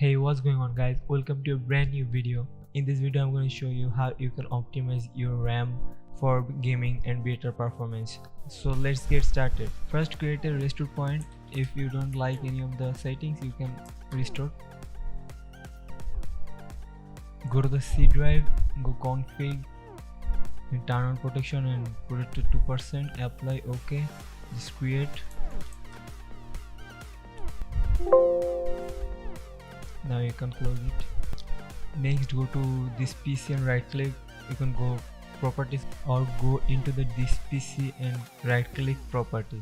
Hey, what's going on guys, welcome to a brand new video. In this video I'm going to show you how you can optimize your RAM for gaming and better performance. So let's get started. First, create a restore point. If you don't like any of the settings, you can restore. Go to the C drive, go config, and turn on protection and put it to 2%, apply, OK, just create. Now you can close it. Next, go to this PC and right click. You can go properties or go into the this PC and right click properties,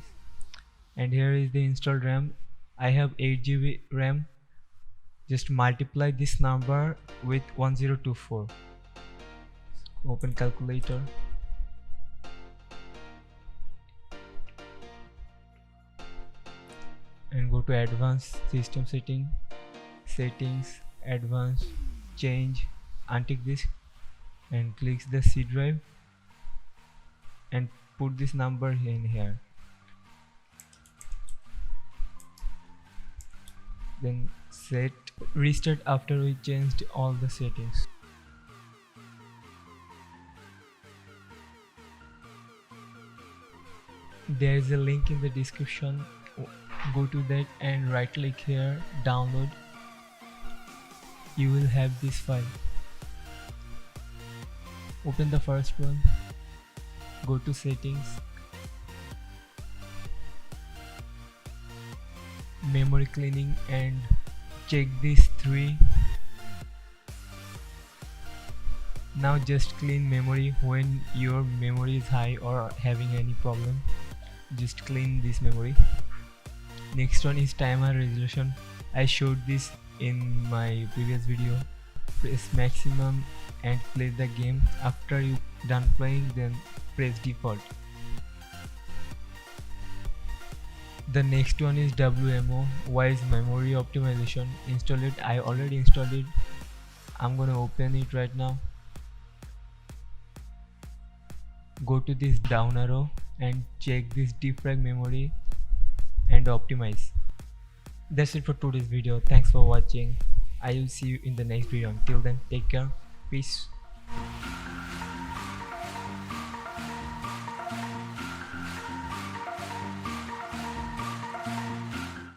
and here is the installed RAM. I have 8 GB RAM. Just multiply this number with 1024. Open calculator. And go to advanced system settings, advanced, change, untick this and click the C drive and put this number in here. Then set restart after we changed all the settings. There is a link in the description. Go to that and right click here, download. You will have this file. Open the first one, go to settings, memory cleaning, and check these 3. Now just clean memory when your memory is high or having any problem. Just clean this memory. Next one is timer resolution. I showed this in my previous video. Press maximum and play the game. After you done playing, then press default. The next one is WMO, wise memory optimization. Install it. I already installed it. I'm gonna open it right now. Go to this down arrow and check this defrag memory and optimize. That's it for today's video. Thanks for watching. I will see you in the next video. Until then, take care. Peace.